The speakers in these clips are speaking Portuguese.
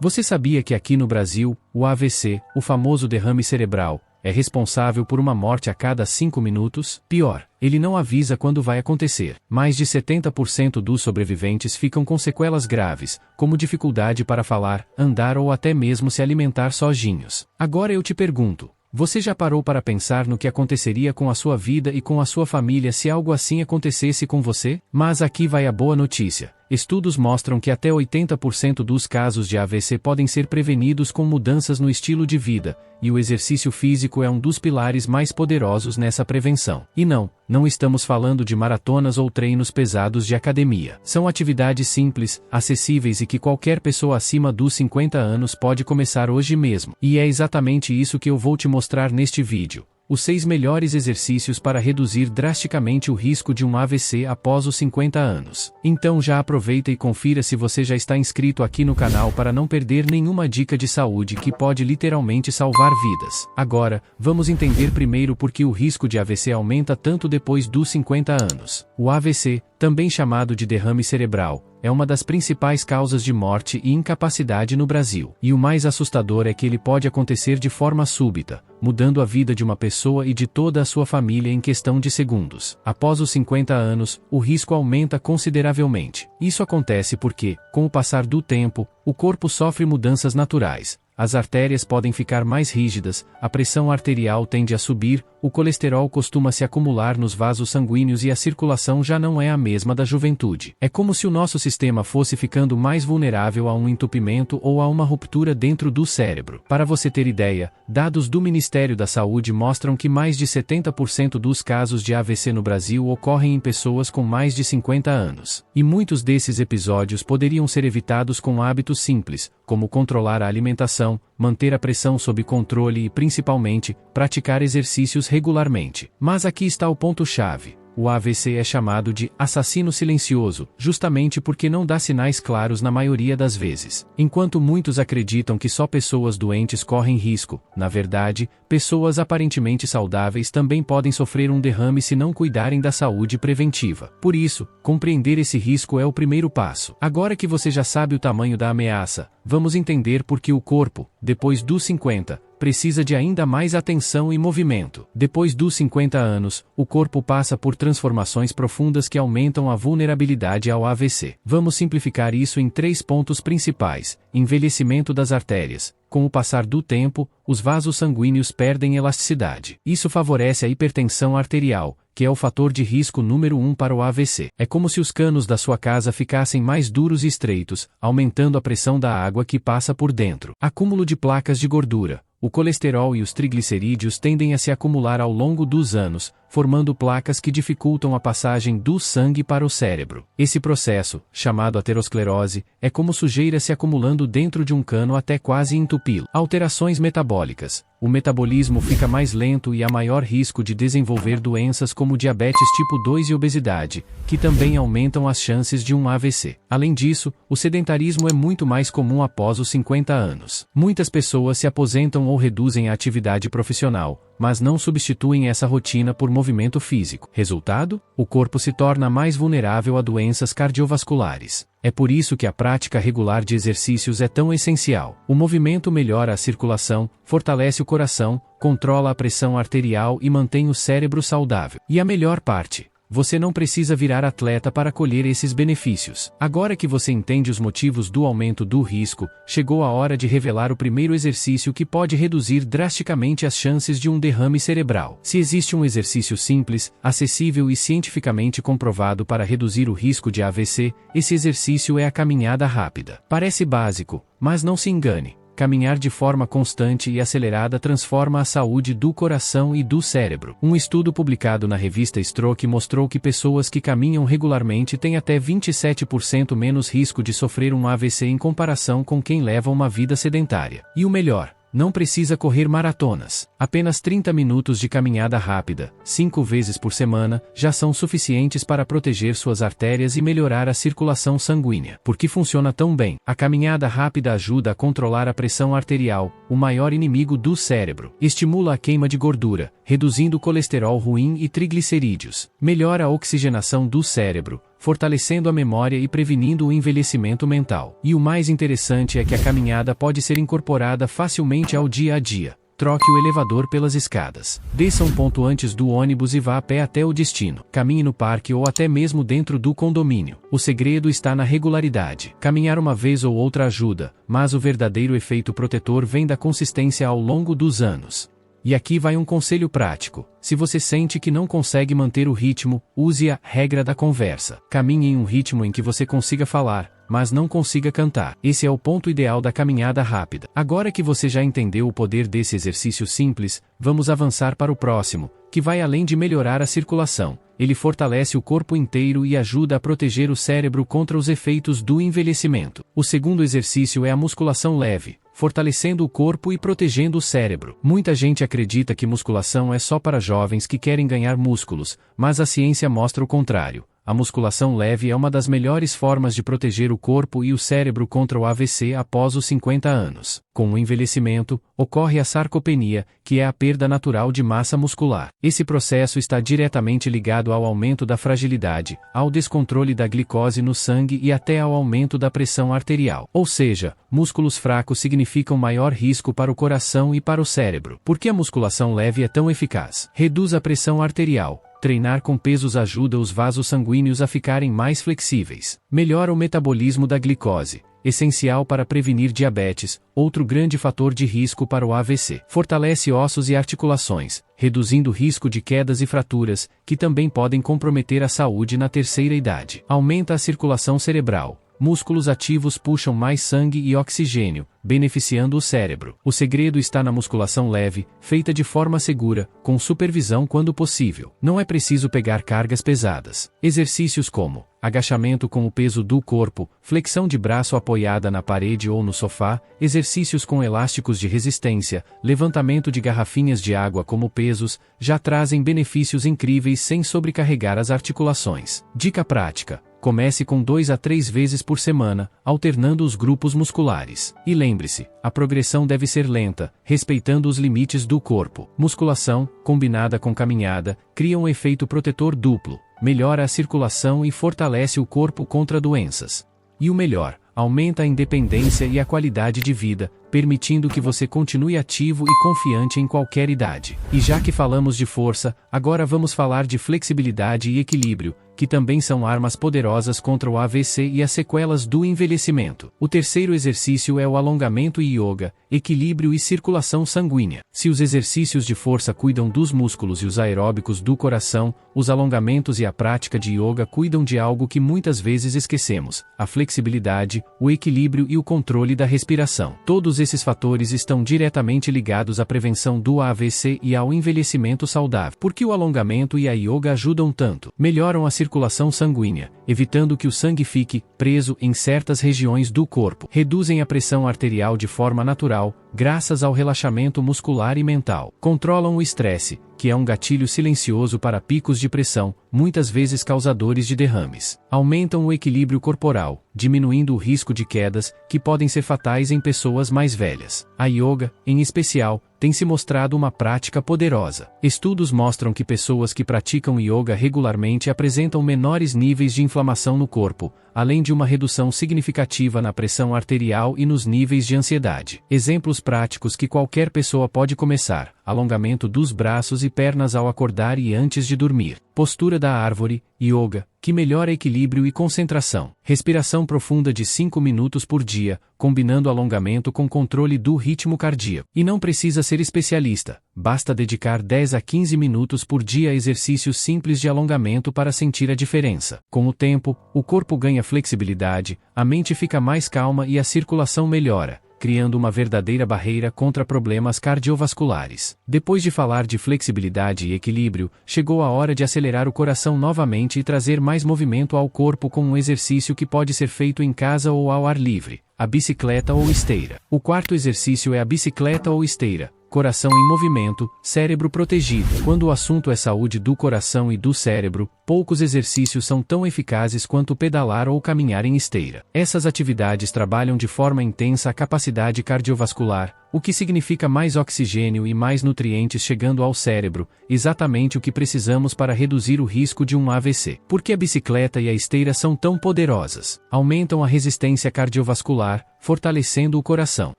Você sabia que aqui no Brasil, o AVC, o famoso derrame cerebral, é responsável por uma morte a cada 5 minutos? Pior, ele não avisa quando vai acontecer. Mais de 70% dos sobreviventes ficam com sequelas graves, como dificuldade para falar, andar ou até mesmo se alimentar sozinhos. Agora eu te pergunto, você já parou para pensar no que aconteceria com a sua vida e com a sua família se algo assim acontecesse com você? Mas aqui vai a boa notícia. Estudos mostram que até 80% dos casos de AVC podem ser prevenidos com mudanças no estilo de vida, e o exercício físico é um dos pilares mais poderosos nessa prevenção. E não estamos falando de maratonas ou treinos pesados de academia. São atividades simples, acessíveis e que qualquer pessoa acima dos 50 anos pode começar hoje mesmo. E é exatamente isso que eu vou te mostrar neste vídeo. Os 6 melhores exercícios para reduzir drasticamente o risco de um AVC após os 50 anos. Então já aproveita e confira se você já está inscrito aqui no canal para não perder nenhuma dica de saúde que pode literalmente salvar vidas. Agora, vamos entender primeiro por que o risco de AVC aumenta tanto depois dos 50 anos. O AVC, também chamado de derrame cerebral, é uma das principais causas de morte e incapacidade no Brasil. E o mais assustador é que ele pode acontecer de forma súbita, mudando a vida de uma pessoa e de toda a sua família em questão de segundos. Após os 50 anos, o risco aumenta consideravelmente. Isso acontece porque, com o passar do tempo, o corpo sofre mudanças naturais. As artérias podem ficar mais rígidas, a pressão arterial tende a subir, o colesterol costuma se acumular nos vasos sanguíneos e a circulação já não é a mesma da juventude. É como se o nosso sistema fosse ficando mais vulnerável a um entupimento ou a uma ruptura dentro do cérebro. Para você ter ideia, dados do Ministério da Saúde mostram que mais de 70% dos casos de AVC no Brasil ocorrem em pessoas com mais de 50 anos. E muitos desses episódios poderiam ser evitados com hábitos simples, como controlar a alimentação, manter a pressão sob controle e, principalmente, praticar exercícios regularmente. Mas aqui está o ponto-chave. O AVC é chamado de assassino silencioso, justamente porque não dá sinais claros na maioria das vezes. Enquanto muitos acreditam que só pessoas doentes correm risco, na verdade, pessoas aparentemente saudáveis também podem sofrer um derrame se não cuidarem da saúde preventiva. Por isso, compreender esse risco é o primeiro passo. Agora que você já sabe o tamanho da ameaça, vamos entender por que o corpo, depois dos 50, precisa de ainda mais atenção e movimento. Depois dos 50 anos, o corpo passa por transformações profundas que aumentam a vulnerabilidade ao AVC. Vamos simplificar isso em 3 pontos principais. Envelhecimento das artérias. Com o passar do tempo, os vasos sanguíneos perdem elasticidade. Isso favorece a hipertensão arterial, que é o fator de risco número 1 para o AVC. É como se os canos da sua casa ficassem mais duros e estreitos, aumentando a pressão da água que passa por dentro. Acúmulo de placas de gordura. O colesterol e os triglicerídeos tendem a se acumular ao longo dos anos, formando placas que dificultam a passagem do sangue para o cérebro. Esse processo, chamado aterosclerose, é como sujeira se acumulando dentro de um cano até quase entupi-lo. Alterações metabólicas. O metabolismo fica mais lento e há maior risco de desenvolver doenças como diabetes tipo 2 e obesidade, que também aumentam as chances de um AVC. Além disso, o sedentarismo é muito mais comum após os 50 anos. Muitas pessoas se aposentam ou reduzem a atividade profissional, mas não substituem essa rotina por movimento físico. Resultado? O corpo se torna mais vulnerável a doenças cardiovasculares. É por isso que a prática regular de exercícios é tão essencial. O movimento melhora a circulação, fortalece o coração, controla a pressão arterial e mantém o cérebro saudável. E a melhor parte: você não precisa virar atleta para colher esses benefícios. Agora que você entende os motivos do aumento do risco, chegou a hora de revelar o primeiro exercício que pode reduzir drasticamente as chances de um derrame cerebral. Se existe um exercício simples, acessível e cientificamente comprovado para reduzir o risco de AVC, esse exercício é a caminhada rápida. Parece básico, mas não se engane. Caminhar de forma constante e acelerada transforma a saúde do coração e do cérebro. Um estudo publicado na revista Stroke mostrou que pessoas que caminham regularmente têm até 27% menos risco de sofrer um AVC em comparação com quem leva uma vida sedentária. E o melhor: não precisa correr maratonas. Apenas 30 minutos de caminhada rápida, 5 vezes por semana, já são suficientes para proteger suas artérias e melhorar a circulação sanguínea. Por que funciona tão bem? A caminhada rápida ajuda a controlar a pressão arterial, o maior inimigo do cérebro. Estimula a queima de gordura, reduzindo o colesterol ruim e triglicerídeos. Melhora a oxigenação do cérebro, fortalecendo a memória e prevenindo o envelhecimento mental. E o mais interessante é que a caminhada pode ser incorporada facilmente ao dia a dia. Troque o elevador pelas escadas. Desça um ponto antes do ônibus e vá a pé até o destino. Caminhe no parque ou até mesmo dentro do condomínio. O segredo está na regularidade. Caminhar uma vez ou outra ajuda, mas o verdadeiro efeito protetor vem da consistência ao longo dos anos. E aqui vai um conselho prático. Se você sente que não consegue manter o ritmo, use a regra da conversa. Caminhe em um ritmo em que você consiga falar, mas não consiga cantar. Esse é o ponto ideal da caminhada rápida. Agora que você já entendeu o poder desse exercício simples, vamos avançar para o próximo, que vai além de melhorar a circulação. Ele fortalece o corpo inteiro e ajuda a proteger o cérebro contra os efeitos do envelhecimento. O segundo exercício é a musculação leve, fortalecendo o corpo e protegendo o cérebro. Muita gente acredita que musculação é só para jovens que querem ganhar músculos, mas a ciência mostra o contrário. A musculação leve é uma das melhores formas de proteger o corpo e o cérebro contra o AVC após os 50 anos. Com o envelhecimento, ocorre a sarcopenia, que é a perda natural de massa muscular. Esse processo está diretamente ligado ao aumento da fragilidade, ao descontrole da glicose no sangue e até ao aumento da pressão arterial. Ou seja, músculos fracos significam maior risco para o coração e para o cérebro. Por que a musculação leve é tão eficaz? Reduz a pressão arterial. Treinar com pesos ajuda os vasos sanguíneos a ficarem mais flexíveis. Melhora o metabolismo da glicose, essencial para prevenir diabetes, outro grande fator de risco para o AVC. Fortalece ossos e articulações, reduzindo o risco de quedas e fraturas, que também podem comprometer a saúde na terceira idade. Aumenta a circulação cerebral. Músculos ativos puxam mais sangue e oxigênio, beneficiando o cérebro. O segredo está na musculação leve, feita de forma segura, com supervisão quando possível. Não é preciso pegar cargas pesadas. Exercícios como agachamento com o peso do corpo, flexão de braço apoiada na parede ou no sofá, exercícios com elásticos de resistência, levantamento de garrafinhas de água como pesos, já trazem benefícios incríveis sem sobrecarregar as articulações. Dica prática: comece com 2 a 3 vezes por semana, alternando os grupos musculares. E lembre-se, a progressão deve ser lenta, respeitando os limites do corpo. Musculação, combinada com caminhada, cria um efeito protetor duplo, melhora a circulação e fortalece o corpo contra doenças. E o melhor, aumenta a independência e a qualidade de vida, permitindo que você continue ativo e confiante em qualquer idade. E já que falamos de força, agora vamos falar de flexibilidade e equilíbrio, que também são armas poderosas contra o AVC e as sequelas do envelhecimento. O terceiro exercício é o alongamento e yoga, equilíbrio e circulação sanguínea. Se os exercícios de força cuidam dos músculos e os aeróbicos do coração, os alongamentos e a prática de yoga cuidam de algo que muitas vezes esquecemos: a flexibilidade, o equilíbrio e o controle da respiração. Todos esses fatores estão diretamente ligados à prevenção do AVC e ao envelhecimento saudável. Por que o alongamento e a yoga ajudam tanto? Melhoram a circulação sanguínea, evitando que o sangue fique preso em certas regiões do corpo. Reduzem a pressão arterial de forma natural, graças ao relaxamento muscular e mental. Controlam o estresse, que é um gatilho silencioso para picos de pressão, muitas vezes causadores de derrames. Aumentam o equilíbrio corporal, diminuindo o risco de quedas, que podem ser fatais em pessoas mais velhas. A yoga, em especial, tem se mostrado uma prática poderosa. Estudos mostram que pessoas que praticam yoga regularmente apresentam menores níveis de inflamação no corpo, além de uma redução significativa na pressão arterial e nos níveis de ansiedade. Exemplos práticos que qualquer pessoa pode começar: alongamento dos braços e pernas ao acordar e antes de dormir. Postura da árvore, yoga, que melhora equilíbrio e concentração. Respiração profunda de 5 minutos por dia, combinando alongamento com controle do ritmo cardíaco. E não precisa ser especialista, basta dedicar 10 a 15 minutos por dia a exercícios simples de alongamento para sentir a diferença. Com o tempo, o corpo ganha flexibilidade, a mente fica mais calma e a circulação melhora, criando uma verdadeira barreira contra problemas cardiovasculares. Depois de falar de flexibilidade e equilíbrio, chegou a hora de acelerar o coração novamente e trazer mais movimento ao corpo com um exercício que pode ser feito em casa ou ao ar livre: a bicicleta ou esteira. O quarto exercício é a bicicleta ou esteira. Coração em movimento, cérebro protegido. Quando o assunto é saúde do coração e do cérebro, poucos exercícios são tão eficazes quanto pedalar ou caminhar em esteira. Essas atividades trabalham de forma intensa a capacidade cardiovascular, o que significa mais oxigênio e mais nutrientes chegando ao cérebro, exatamente o que precisamos para reduzir o risco de um AVC. Por que a bicicleta e a esteira são tão poderosas? Aumentam a resistência cardiovascular, fortalecendo o coração.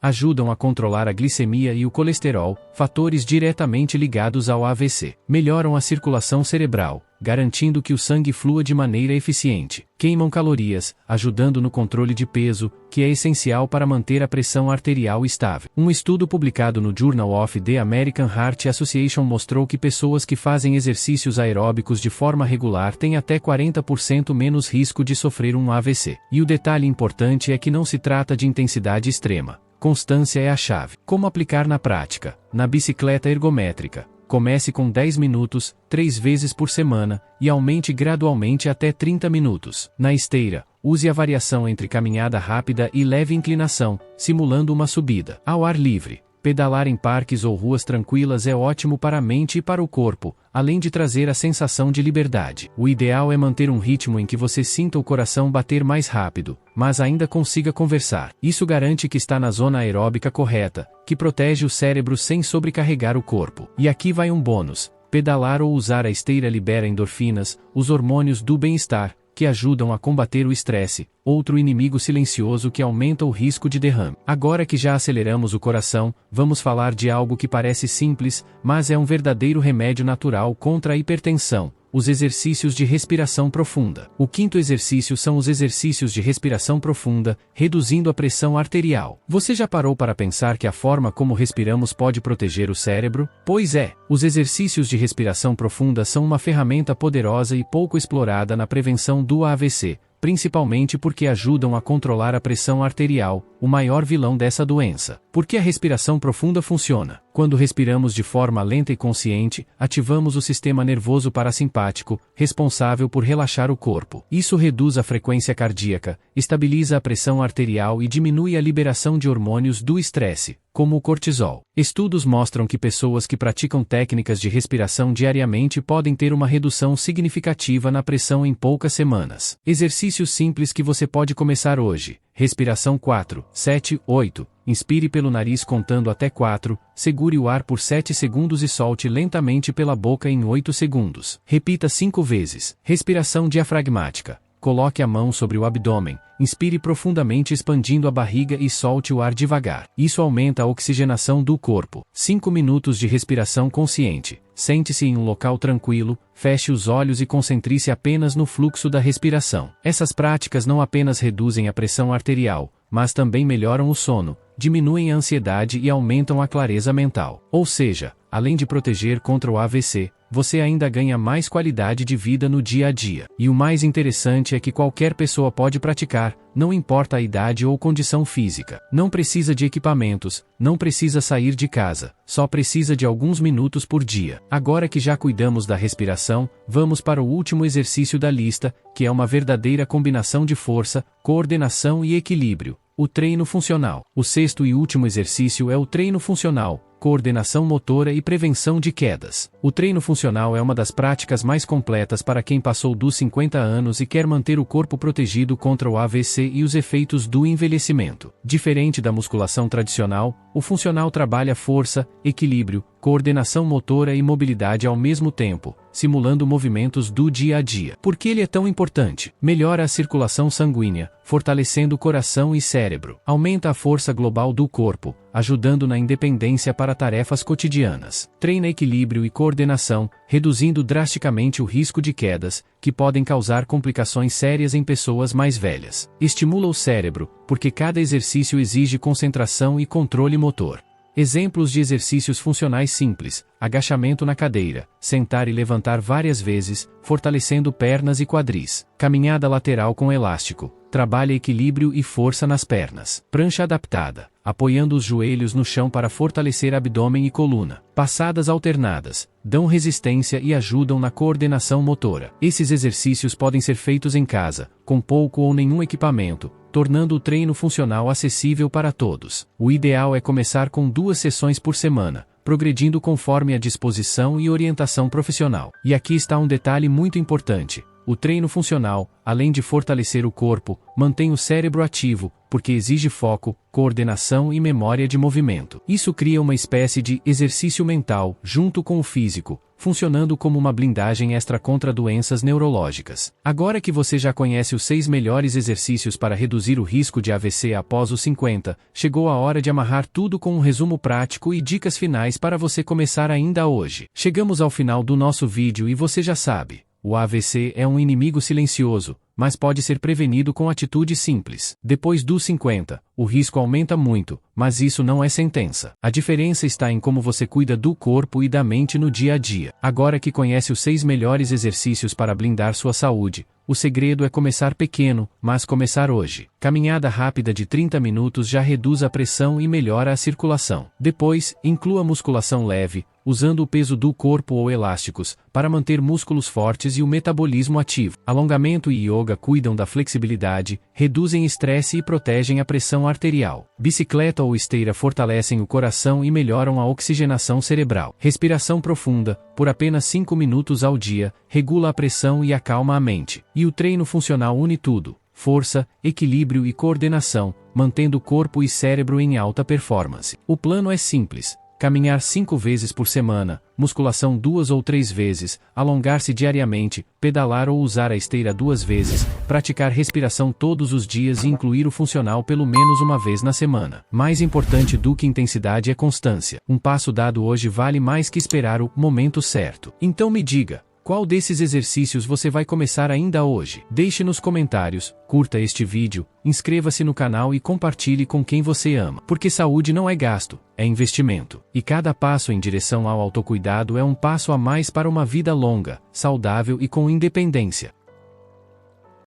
Ajudam a controlar a glicemia e o colesterol, fatores diretamente ligados ao AVC. Melhoram a circulação cerebral, garantindo que o sangue flua de maneira eficiente. Queimam calorias, ajudando no controle de peso, que é essencial para manter a pressão arterial estável. Um estudo publicado no Journal of the American Heart Association mostrou que pessoas que fazem exercícios aeróbicos de forma regular têm até 40% menos risco de sofrer um AVC. E o detalhe importante é que não se trata de intensidade extrema. Constância é a chave. Como aplicar na prática? Na bicicleta ergométrica, comece com 10 minutos, 3 vezes por semana, e aumente gradualmente até 30 minutos. Na esteira, use a variação entre caminhada rápida e leve inclinação, simulando uma subida. Ao ar livre, pedalar em parques ou ruas tranquilas é ótimo para a mente e para o corpo, além de trazer a sensação de liberdade. O ideal é manter um ritmo em que você sinta o coração bater mais rápido, mas ainda consiga conversar. Isso garante que está na zona aeróbica correta, que protege o cérebro sem sobrecarregar o corpo. E aqui vai um bônus: pedalar ou usar a esteira libera endorfinas, os hormônios do bem-estar, que ajudam a combater o estresse, outro inimigo silencioso que aumenta o risco de derrame. Agora que já aceleramos o coração, vamos falar de algo que parece simples, mas é um verdadeiro remédio natural contra a hipertensão: os exercícios de respiração profunda. O quinto exercício são os exercícios de respiração profunda, reduzindo a pressão arterial. Você já parou para pensar que a forma como respiramos pode proteger o cérebro? Pois é, os exercícios de respiração profunda são uma ferramenta poderosa e pouco explorada na prevenção do AVC, principalmente porque ajudam a controlar a pressão arterial, o maior vilão dessa doença. Por que a respiração profunda funciona? Quando respiramos de forma lenta e consciente, ativamos o sistema nervoso parasimpático, responsável por relaxar o corpo. Isso reduz a frequência cardíaca, estabiliza a pressão arterial e diminui a liberação de hormônios do estresse, como o cortisol. Estudos mostram que pessoas que praticam técnicas de respiração diariamente podem ter uma redução significativa na pressão em poucas semanas. Exercícios simples que você pode começar hoje. Respiração 4, 7, 8. Inspire pelo nariz contando até 4, segure o ar por 7 segundos e solte lentamente pela boca em 8 segundos. Repita 5 vezes. Respiração diafragmática. Coloque a mão sobre o abdômen, inspire profundamente expandindo a barriga e solte o ar devagar. Isso aumenta a oxigenação do corpo. 5 minutos de respiração consciente. Sente-se em um local tranquilo, feche os olhos e concentre-se apenas no fluxo da respiração. Essas práticas não apenas reduzem a pressão arterial, mas também melhoram o sono, diminuem a ansiedade e aumentam a clareza mental. Ou seja, além de proteger contra o AVC, você ainda ganha mais qualidade de vida no dia a dia. E o mais interessante é que qualquer pessoa pode praticar, não importa a idade ou condição física. Não precisa de equipamentos, não precisa sair de casa, só precisa de alguns minutos por dia. Agora que já cuidamos da respiração, vamos para o último exercício da lista, que é uma verdadeira combinação de força, coordenação e equilíbrio: o treino funcional. O sexto e último exercício é o treino funcional, coordenação motora e prevenção de quedas. O treino funcional é uma das práticas mais completas para quem passou dos 50 anos e quer manter o corpo protegido contra o AVC e os efeitos do envelhecimento. Diferente da musculação tradicional, o funcional trabalha força, equilíbrio, coordenação motora e mobilidade ao mesmo tempo, simulando movimentos do dia a dia. Por que ele é tão importante? Melhora a circulação sanguínea, fortalecendo o coração e cérebro. Aumenta a força global do corpo, ajudando na independência para tarefas cotidianas. Treina equilíbrio e coordenação, reduzindo drasticamente o risco de quedas, que podem causar complicações sérias em pessoas mais velhas. Estimula o cérebro, porque cada exercício exige concentração e controle motor. Exemplos de exercícios funcionais simples: agachamento na cadeira, sentar e levantar várias vezes, fortalecendo pernas e quadris. Caminhada lateral com elástico, trabalha equilíbrio e força nas pernas. Prancha adaptada, apoiando os joelhos no chão para fortalecer abdômen e coluna. Passadas alternadas, dão resistência e ajudam na coordenação motora. Esses exercícios podem ser feitos em casa, com pouco ou nenhum equipamento, tornando o treino funcional acessível para todos. O ideal é começar com 2 sessões por semana, progredindo conforme a disposição e orientação profissional. E aqui está um detalhe muito importante: O treino funcional, além de fortalecer o corpo, mantém o cérebro ativo, porque exige foco, coordenação e memória de movimento. Isso cria uma espécie de exercício mental, junto com o físico, funcionando como uma blindagem extra contra doenças neurológicas. Agora que você já conhece os 6 melhores exercícios para reduzir o risco de AVC após os 50, chegou a hora de amarrar tudo com um resumo prático e dicas finais para você começar ainda hoje. Chegamos ao final do nosso vídeo e você já sabe. O AVC é um inimigo silencioso, mas pode ser prevenido com atitudes simples. Depois dos 50, o risco aumenta muito, mas isso não é sentença. A diferença está em como você cuida do corpo e da mente no dia a dia. Agora que conhece os 6 melhores exercícios para blindar sua saúde, o segredo é começar pequeno, mas começar hoje. Caminhada rápida de 30 minutos já reduz a pressão e melhora a circulação. Depois, inclua musculação leve, usando o peso do corpo ou elásticos, para manter músculos fortes e o metabolismo ativo. Alongamento e yoga cuidam da flexibilidade, reduzem estresse e protegem a pressão arterial. Bicicleta ou esteira fortalecem o coração e melhoram a oxigenação cerebral. Respiração profunda, por apenas 5 minutos ao dia, regula a pressão e acalma a mente. E o treino funcional une tudo: força, equilíbrio e coordenação, mantendo corpo e cérebro em alta performance. O plano é simples: caminhar 5 vezes por semana, musculação 2 ou 3 vezes, alongar-se diariamente, pedalar ou usar a esteira 2 vezes, praticar respiração todos os dias e incluir o funcional pelo menos uma vez na semana. Mais importante do que intensidade é constância. Um passo dado hoje vale mais que esperar o momento certo. Então me diga, qual desses exercícios você vai começar ainda hoje? Deixe nos comentários, curta este vídeo, inscreva-se no canal e compartilhe com quem você ama. Porque saúde não é gasto, é investimento. E cada passo em direção ao autocuidado é um passo a mais para uma vida longa, saudável e com independência.